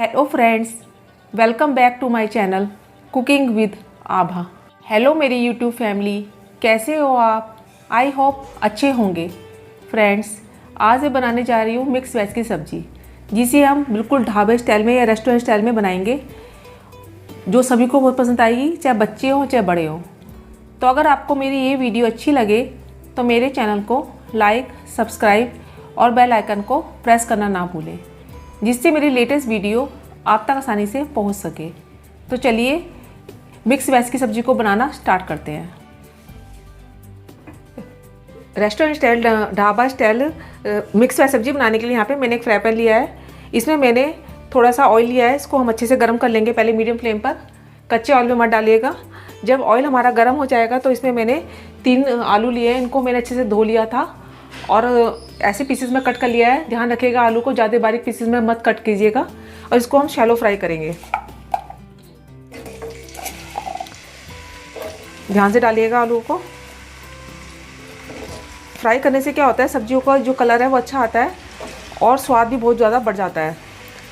Hello friends, welcome back to my channel cooking with Abha. Hello मेरी YouTube family, कैसे हो आप? आई होप अच्छे होंगे। फ्रेंड्स, आज मैं बनाने जा रही हूँ मिक्स वेज की सब्ज़ी, जिसे हम बिल्कुल ढाबे स्टाइल में या रेस्टोरेंट स्टाइल में बनाएंगे, जो सभी को बहुत पसंद आएगी, चाहे बच्चे हों चाहे बड़े हों। तो अगर आपको मेरी ये वीडियो अच्छी लगे तो मेरे चैनल को लाइक, सब्सक्राइब और बेल आइकन को प्रेस करना ना भूलें, जिससे मेरी लेटेस्ट वीडियो आप तक आसानी से पहुंच सके। तो चलिए मिक्स वेज की सब्ज़ी को बनाना स्टार्ट करते हैं। Restaurant style, dhaba style mix veg सब्ज़ी बनाने के लिए यहाँ पे मैंने एक फ्राई पैन लिया है। इसमें मैंने थोड़ा सा ऑयल लिया है। इसको हम अच्छे से गर्म कर लेंगे, पहले मीडियम फ्लेम पर। कच्चे ऑयल में मत डालिएगा। जब ऑयल हमारा गर्म हो जाएगा तो इसमें मैंने 3 आलू लिए हैं। इनको मैंने अच्छे से धो लिया था और ऐसे पीसेस में कट कर लिया है। ध्यान रखिएगा, आलू को ज़्यादा बारीक पीसेस में मत कट कीजिएगा। और इसको हम शैलो फ्राई करेंगे। ध्यान से डालिएगा आलू को। फ्राई करने से क्या होता है, सब्जियों का जो कलर है वो अच्छा आता है और स्वाद भी बहुत ज़्यादा बढ़ जाता है।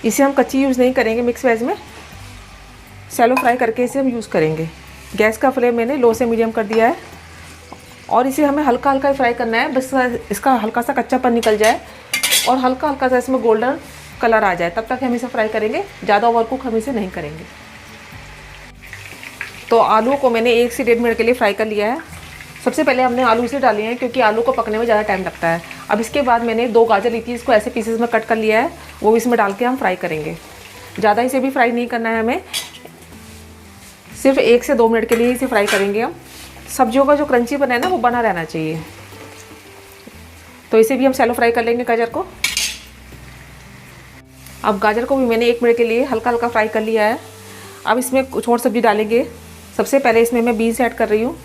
इसे हम कच्ची यूज़ नहीं करेंगे, मिक्स वेज में शैलो फ्राई करके इसे हम यूज़ करेंगे। गैस का फ्लेम मैंने लो से मीडियम कर दिया है और इसे हमें हल्का हल्का फ्राई करना है। बस इसका हल्का सा कच्चापन निकल जाए और हल्का हल्का सा इसमें गोल्डन कलर आ जाए, तब तक हम इसे फ्राई करेंगे। ज़्यादा ओवर कुक हम इसे नहीं करेंगे। तो आलू को मैंने 1 से 1.5 मिनट के लिए फ्राई कर लिया है। सबसे पहले हमने आलू इसे डाले हैं क्योंकि आलू को पकने में ज़्यादा टाइम लगता है। अब इसके बाद मैंने 2 गाजर ली थी, इसको ऐसे पीसेस में कट कर लिया है, वो इसमें डाल के हम फ्राई करेंगे। ज़्यादा इसे भी फ्राई नहीं करना है हमें, सिर्फ 1 से 2 मिनट के लिए इसे फ्राई करेंगे हम। सब्जियों का जो क्रंची बना है ना, वो बना रहना चाहिए। तो इसे भी हम शैलो फ्राई कर लेंगे गाजर को। अब गाजर को भी मैंने 1 मिनट के लिए हल्का हल्का फ्राई कर लिया है। अब इसमें कुछ और सब्ज़ी डालेंगे। सबसे पहले इसमें मैं बीन्स ऐड कर रही हूँ।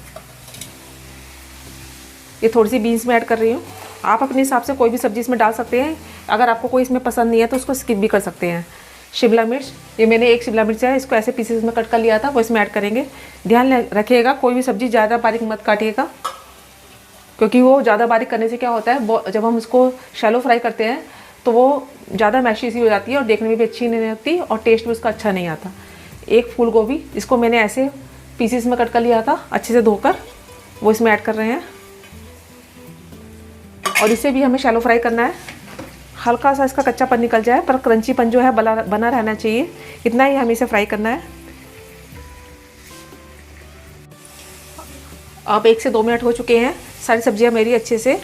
ये थोड़ी सी बीन्स में ऐड कर रही हूँ। आप अपने हिसाब से कोई भी सब्ज़ी इसमें डाल सकते हैं। अगर आपको कोई इसमें पसंद नहीं है तो उसको स्किप भी कर सकते हैं। शिमला मिर्च, ये मैंने 1 शिमला मिर्च है, इसको ऐसे पीसेस में कट कर लिया था, वो इसमें ऐड करेंगे। ध्यान रखिएगा, कोई भी सब्ज़ी ज़्यादा बारीक मत काटिएगा, क्योंकि वो ज़्यादा बारीक करने से क्या होता है, जब हम इसको शैलो फ्राई करते हैं तो वो ज़्यादा मैशी सी हो जाती है और देखने में भी अच्छी नहीं लगती और टेस्ट भी उसका अच्छा नहीं आता। 1 फूल गोभी, इसको मैंने ऐसे पीसेस में कट कर लिया था, अच्छे से धोकर, वो इसमें ऐड कर रहे हैं और इसे भी हमें शैलो फ्राई करना है। हल्का सा इसका कच्चापन निकल जाए, पर क्रंचीपन जो है बना रहना चाहिए। इतना ही हमें इसे फ्राई करना है। अब 1 से 2 मिनट हो चुके हैं। सारी सब्जियां मेरी अच्छे से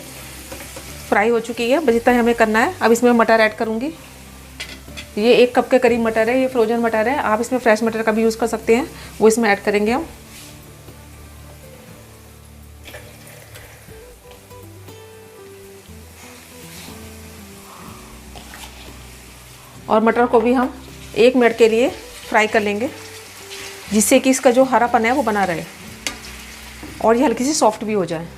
फ्राई हो चुकी है, बस इतना ही हमें करना है। अब इसमें मटर ऐड करूँगी। ये 1 कप के करीब मटर है, ये फ्रोजन मटर है। आप इसमें फ्रेश मटर का भी यूज़ कर सकते हैं, वो इसमें ऐड करेंगे हम। और मटर को भी हम 1 मिनट के लिए फ्राई कर लेंगे, जिससे कि इसका जो हरापन है वो बना रहे और ये हल्की सी सॉफ्ट भी हो जाए।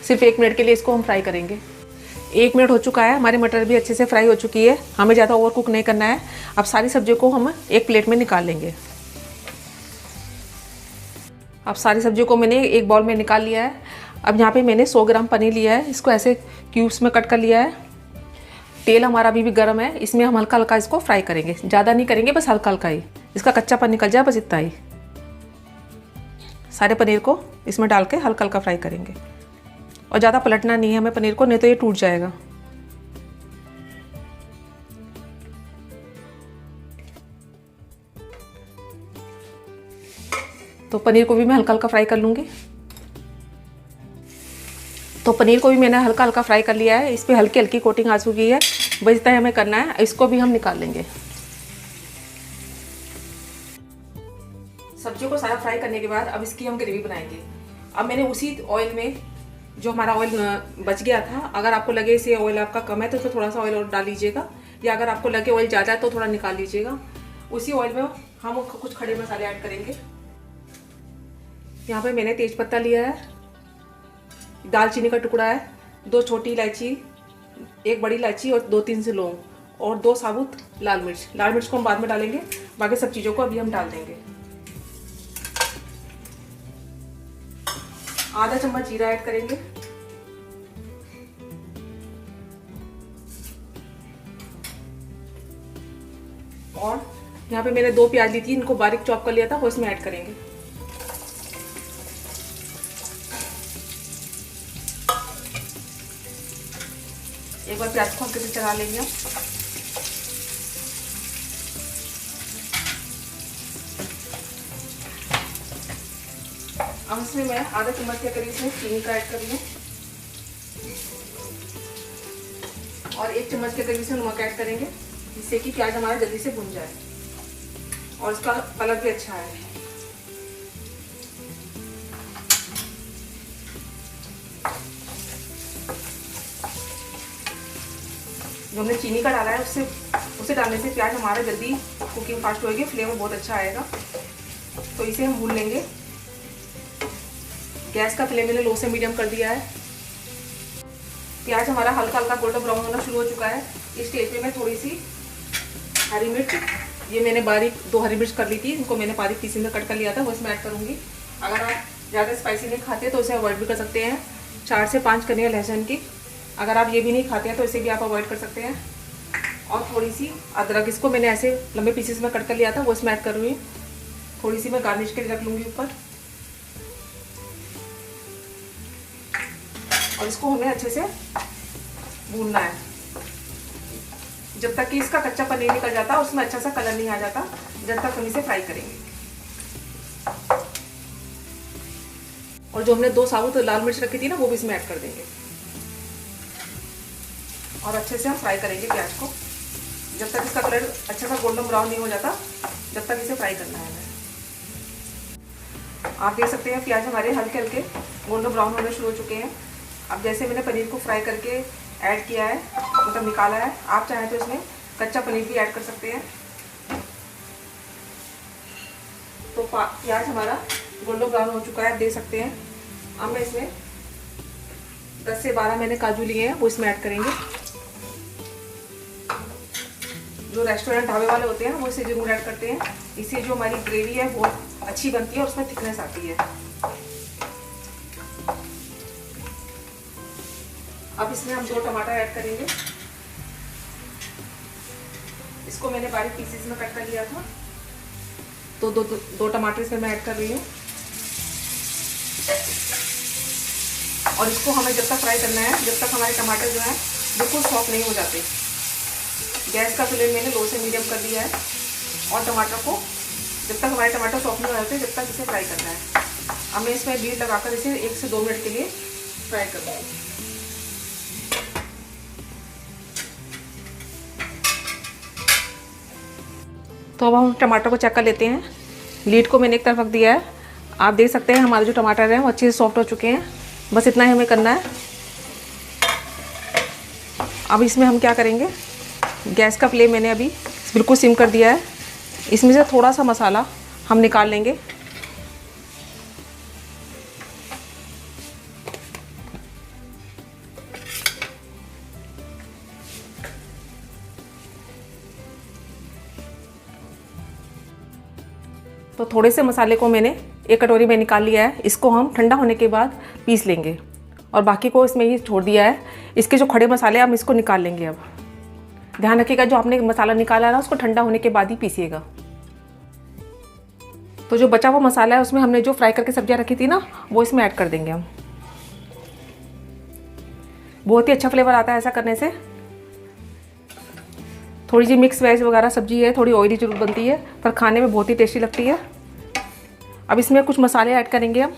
सिर्फ 1 मिनट के लिए इसको हम फ्राई करेंगे। 1 मिनट हो चुका है, हमारी मटर भी अच्छे से फ्राई हो चुकी है। हमें ज़्यादा ओवर कुक नहीं करना है। अब सारी सब्जियों को हम एक प्लेट में निकाल लेंगे। अब सारी सब्जियों को मैंने एक बाउल में निकाल लिया है। अब यहाँ पे मैंने 100 ग्राम पनीर लिया है, इसको ऐसे क्यूब्स में कट कर लिया है। तेल हमारा अभी भी गर्म है, इसमें हम हल्का हल्का इसको फ्राई करेंगे। ज़्यादा नहीं करेंगे, बस हल्का हल्का ही, इसका कच्चापन निकल जाए, बस इतना ही। सारे पनीर को इसमें डाल के हल्का हल्का फ्राई करेंगे और ज़्यादा पलटना नहीं है हमें पनीर को, नहीं तो ये टूट जाएगा। तो पनीर को भी मैं हल्का हल्का फ्राई कर लूँगी। तो पनीर को भी मैंने हल्का हल्का फ्राई कर लिया है। इस पर हल्की हल्की कोटिंग आ चुकी है, बस इतना ही हमें करना है। इसको भी हम निकाल लेंगे। सब्जियों को सारा फ्राई करने के बाद अब इसकी हम ग्रेवी बनाएंगे। अब मैंने उसी ऑयल में, जो हमारा ऑयल बच गया था, अगर आपको लगे इसे ऑयल आपका कम है तो इसमें थोड़ा सा ऑयल और डाल लीजिएगा, या अगर आपको लगे ऑयल ज़्यादा है तो थोड़ा निकाल लीजिएगा। उसी ऑयल में हम कुछ खड़े मसाले ऐड करेंगे। यहाँ पे मैंने तेज़पत्ता लिया है, दालचीनी का टुकड़ा है, 2 छोटी इलायची, 1 बड़ी इलायची और 2-3 से लौंग और 2 साबुत लाल मिर्च। लाल मिर्च को हम बाद में डालेंगे, बाकी सब चीज़ों को अभी हम डाल देंगे। आधा चम्मच जीरा ऐड करेंगे। और यहाँ पे मैंने 2 प्याज ली थी, इनको बारीक चॉप कर लिया था, वो इसमें ऐड करेंगे। एक बार प्याज को हल्के से चला लेंगे हम। अब इसमें मैं आधा चम्मच के करीब इसमें चीनी का ऐड कर रही हूँ और 1 चम्मच के करीब इसमें नमक ऐड करेंगे, जिससे कि प्याज हमारा जल्दी से भुन जाए और इसका कलर भी अच्छा है। जो हमने चीनी का डाला है उसे डालने से प्याज हमारा जल्दी कुकिंग फास्ट होएगी, फ्लेवर बहुत अच्छा आएगा। तो इसे हम भून लेंगे। गैस का फ्लेम मैंने लो से मीडियम कर दिया है। प्याज हमारा हल्का हल्का गोल्डन ब्राउन होना शुरू हो चुका है। इस स्टेज पे मैं थोड़ी सी हरी मिर्च, ये मैंने बारीक 2 हरी मिर्च कर ली थी, इनको मैंने बारीक पीसी में कट कर लिया था, वो इसमें ऐड करूँगी। अगर आप ज़्यादा स्पाइसी नहीं खाते तो इसे अवॉइड भी कर सकते हैं। 4 से 5 कलियां लहसुन की, अगर आप ये भी नहीं खाते हैं तो इसे भी आप अवॉइड कर सकते हैं। और थोड़ी सी अदरक, इसको मैंने ऐसे लंबे पीसेस में कट कर लिया था, वो इसमें ऐड कर रही हूँ। थोड़ी सी मैं गार्निश के लिए रख लूँगी ऊपर। और इसको हमें अच्छे से भूनना है जब तक कि इसका कच्चा पनीर निकल जाता है, उसमें अच्छा सा कलर नहीं आ जाता, जब तक हम इसे फ्राई करेंगे। और जो हमने 2 साबुत लाल मिर्च रखी थी ना, वो भी इसमें ऐड कर देंगे और अच्छे से हम फ्राई करेंगे प्याज को जब तक इसका कलर अच्छा सा गोल्डन ब्राउन नहीं हो जाता, जब तक इसे फ्राई करना है। आप देख सकते हैं प्याज हमारे हल्के हल्के गोल्डन ब्राउन होने शुरू हो चुके हैं। अब जैसे मैंने पनीर को फ्राई करके ऐड किया है, मतलब निकाला है, आप चाहें तो इसमें कच्चा पनीर भी ऐड कर सकते हैं। तो प्याज हमारा गोल्डन ब्राउन हो चुका है, आप देख सकते हैं। अब मैं इसमें 10 से 12 मैंने काजू लिए हैं, वो इसमें ऐड करेंगे। जो रेस्टोरेंट ढाबे वाले होते हैं वो इसे जरूर ऐड करते हैं, इससे जो हमारी ग्रेवी है बहुत अच्छी बनती है और उसमें थिकनेस आती है। अब इसमें हम 2 टमाटर ऐड करेंगे। इसको मैंने बारीक पीसेस में कट कर लिया था, तो दो टमाटर इसमें मैं ऐड कर रही हूँ। और इसको हमें जब तक फ्राई करना है, जब तक हमारे टमाटर जो है बिल्कुल सॉफ्ट नहीं हो जाते। गैस का फ्लेम मैंने लो से मीडियम कर दिया है और टमाटर को जब तक हमारे टमाटर सॉफ्ट नहीं हो जाते, जब तक इसे फ्राई करना है। अब मैं इसमें लीड लगाकर इसे 1 से 2 मिनट के लिए फ्राई कर दूँगी। तो अब हम टमाटर को चेक कर लेते हैं। लीड को मैंने एक तरफ रख दिया है। आप देख सकते हैं हमारे जो टमाटर हैं वो अच्छे से सॉफ्ट हो चुके हैं। बस इतना ही हमें करना है। अब इसमें हम क्या करेंगे, गैस का फ्लेम मैंने अभी बिल्कुल सिम कर दिया है। इसमें से थोड़ा सा मसाला हम निकाल लेंगे। तो थोड़े से मसाले को मैंने एक कटोरी में निकाल लिया है। इसको हम ठंडा होने के बाद पीस लेंगे और बाकी को इसमें ही छोड़ दिया है। इसके जो खड़े मसाले हम इसको निकाल लेंगे। अब ध्यान रखिएगा, जो आपने मसाला निकाला है ना, उसको ठंडा होने के बाद ही पीसिएगा। तो जो बचा हुआ मसाला है उसमें हमने जो फ्राई करके सब्जियां रखी थी ना, वो इसमें ऐड कर देंगे हम। बहुत ही अच्छा फ्लेवर आता है ऐसा करने से। थोड़ी सी मिक्स वेज वगैरह सब्जी है, थोड़ी ऑयली जरूर बनती है, पर खाने में बहुत ही टेस्टी लगती है। अब इसमें कुछ मसाले ऐड करेंगे हम।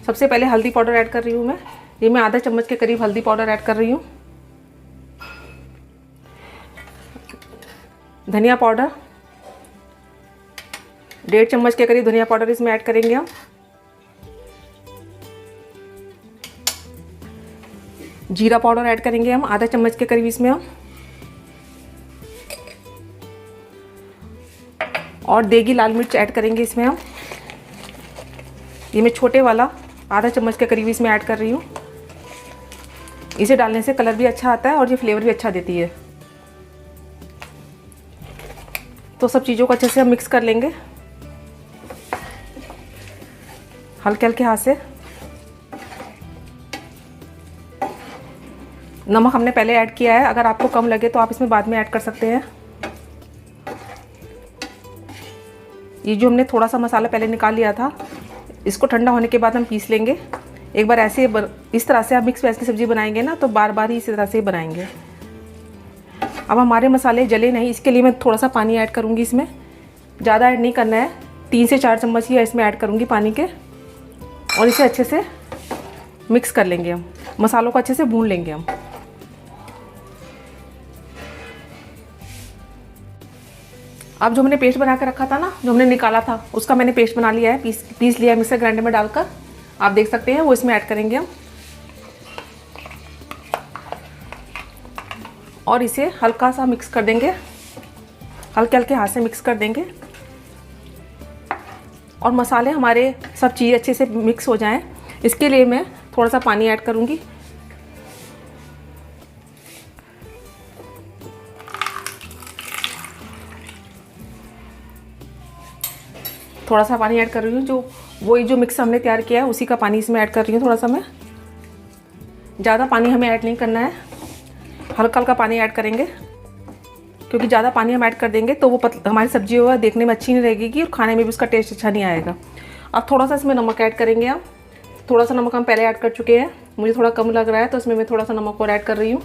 सबसे पहले हल्दी पाउडर ऐड कर रही हूँ मैं। ये मैं आधा चम्मच के करीब हल्दी पाउडर ऐड कर रही हूँ। धनिया पाउडर 1.5 चम्मच के करीब धनिया पाउडर इसमें ऐड करेंगे हम। जीरा पाउडर ऐड करेंगे हम आधा चम्मच के करीब इसमें हम। और देगी लाल मिर्च ऐड करेंगे इसमें हम। ये मैं छोटे वाला आधा चम्मच के करीब इसमें ऐड कर रही हूँ। इसे डालने से कलर भी अच्छा आता है और ये फ्लेवर भी अच्छा देती है। तो सब चीज़ों को अच्छे से हम मिक्स कर लेंगे हल्के हल्के हाथ से। नमक हमने पहले ऐड किया है, अगर आपको कम लगे तो आप इसमें बाद में ऐड कर सकते हैं। ये जो हमने थोड़ा सा मसाला पहले निकाल लिया था, इसको ठंडा होने के बाद हम पीस लेंगे। एक बार ऐसे इस तरह से आप मिक्स वेज की सब्ज़ी बनाएंगे ना तो बार बार ही इसी तरह से बनाएंगे। अब हमारे मसाले जले नहीं, इसके लिए मैं थोड़ा सा पानी ऐड करूँगी इसमें। ज़्यादा ऐड नहीं करना है, 3 से 4 चम्मच ही इसमें ऐड करूँगी पानी के। और इसे अच्छे से मिक्स कर लेंगे हम, मसालों को अच्छे से भून लेंगे हम। अब जो हमने पेस्ट बना के रखा था ना, जो हमने निकाला था, उसका मैंने पेस्ट बना लिया है, पीस लिया है मिक्सर ग्राइंडर में डालकर। आप देख सकते हैं, वो इसमें ऐड करेंगे हम और इसे हल्का सा मिक्स कर देंगे, हल्के हल्के हाथ से मिक्स कर देंगे। और मसाले हमारे सब चीज़ अच्छे से मिक्स हो जाएं, इसके लिए मैं थोड़ा सा पानी ऐड करूँगी। थोड़ा सा पानी ऐड कर रही हूँ, जो मिक्स हमने तैयार किया है उसी का पानी इसमें ऐड कर रही हूँ थोड़ा सा मैं। ज़्यादा पानी हमें ऐड नहीं करना है, हल्का हल्का पानी ऐड करेंगे, क्योंकि ज़्यादा पानी हम ऐड कर देंगे तो वो हमारी सब्जी होगा देखने में अच्छी नहीं रहेगी और खाने में भी उसका टेस्ट अच्छा नहीं आएगा। अब थोड़ा सा इसमें नमक ऐड करेंगे हम। थोड़ा सा नमक हम पहले ऐड कर चुके हैं, मुझे थोड़ा कम लग रहा है तो इसमें मैं थोड़ा सा नमक और ऐड कर रही हूँ।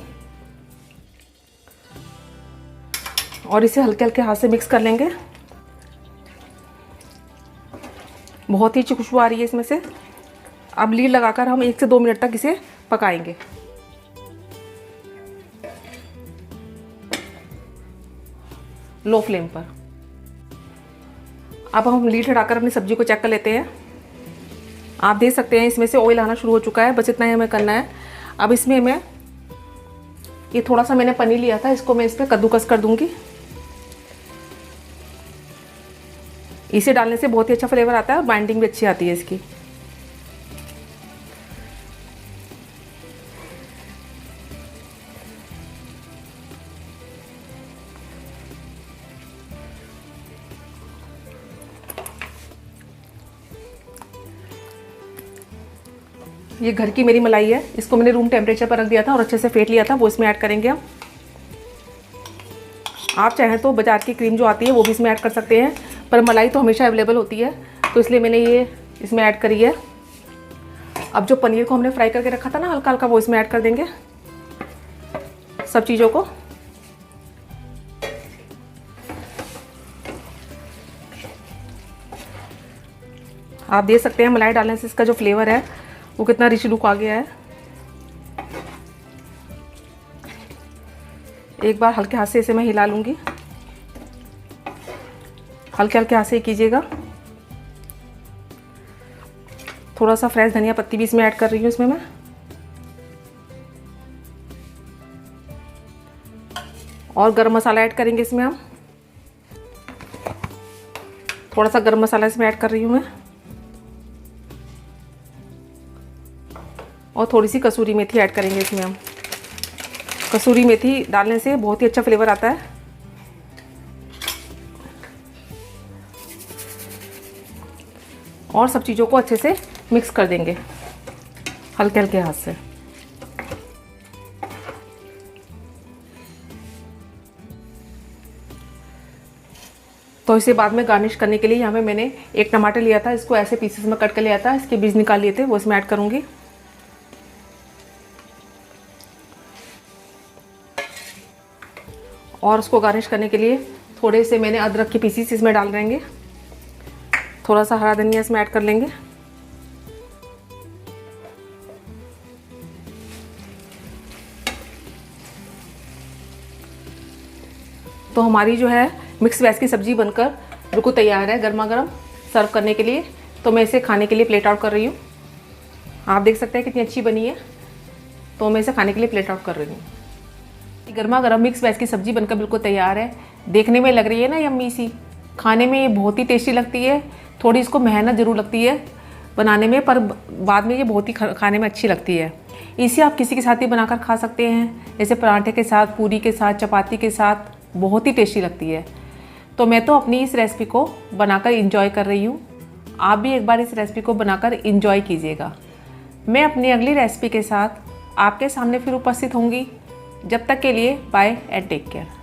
और इसे हल्के हल्के हाथ से मिक्स कर लेंगे। बहुत ही अच्छी खुशबू आ रही है इसमें से। अब लीड लगाकर हम 1 से 2 मिनट तक इसे पकाएंगे। लो फ्लेम पर। अब हम लीड हटाकर अपनी सब्जी को चेक कर लेते हैं। आप देख सकते हैं इसमें से ऑयल आना शुरू हो चुका है, बस इतना ही हमें करना है। अब इसमें मैं ये थोड़ा सा मैंने पनीर लिया था, इसको मैं इस पर कद्दूकस कर दूंगी। इसे डालने से बहुत ही अच्छा फ्लेवर आता है और बाइंडिंग भी अच्छी आती है इसकी। ये घर की मेरी मलाई है, इसको मैंने रूम टेम्परेचर पर रख दिया था और अच्छे से फेंट लिया था, वो इसमें ऐड करेंगे हम। आप चाहें तो बाजार की क्रीम जो आती है वो भी इसमें ऐड कर सकते हैं, पर मलाई तो हमेशा अवेलेबल होती है तो इसलिए मैंने ये इसमें ऐड करी है। अब जो पनीर को हमने फ्राई करके रखा था ना हल्का हल्का, वो इसमें ऐड कर देंगे सब चीज़ों को। आप देख सकते हैं मलाई डालने से इसका जो फ्लेवर है वो कितना रिच लुक आ गया है। एक बार हल्के हाथ से इसे मैं हिला लूँगी, हल्के हल्के हाथ से ही कीजिएगा। थोड़ा सा फ्रेश धनिया पत्ती भी इसमें ऐड कर रही हूँ इसमें मैं। और गरम मसाला ऐड करेंगे इसमें हम। थोड़ा सा गरम मसाला इसमें ऐड कर रही हूँ मैं। और थोड़ी सी कसूरी मेथी ऐड करेंगे इसमें हम। कसूरी मेथी डालने से बहुत ही अच्छा फ्लेवर आता है। और सब चीज़ों को अच्छे से मिक्स कर देंगे हल्के हल्के हाथ से। तो इसे बाद में गार्निश करने के लिए यहाँ पे मैंने एक टमाटर लिया था, इसको ऐसे पीसेस में कट कर लिया था, इसके बीज निकाल लिए थे, वो इसमें ऐड करूँगी। और उसको गार्निश करने के लिए थोड़े से मैंने अदरक के पीसीस इसमें डाल देंगे। थोड़ा सा हरा धनिया इसमें ऐड कर लेंगे। तो हमारी जो है मिक्स वेज की सब्ज़ी बनकर बिल्कुल तैयार है गर्मा गर्म सर्व करने के लिए। तो मैं इसे खाने के लिए प्लेट आउट कर रही हूँ। आप देख सकते हैं कितनी अच्छी बनी है। तो मैं इसे खाने के लिए प्लेट आउट कर रही हूँ। गर्मा गर्म मिक्स वेज की सब्ज़ी बनकर बिल्कुल तैयार है। देखने में लग रही है ना यम्मी सी, खाने में ये बहुत ही टेस्टी लगती है। थोड़ी इसको मेहनत ज़रूर लगती है बनाने में, पर बाद में ये बहुत ही खाने में अच्छी लगती है। इसे आप किसी के साथ ही बनाकर खा सकते हैं, जैसे पराठे के साथ, पूरी के साथ, चपाती के साथ, बहुत ही टेस्टी लगती है। तो मैं तो अपनी इस रेसिपी को बनाकर इंजॉय कर रही हूँ। आप भी एक बार इस रेसिपी को बनाकर इंजॉय कीजिएगा। मैं अपनी अगली रेसिपी के साथ आपके सामने फिर उपस्थित होंगी। जब तक के लिए बाय एंड टेक केयर।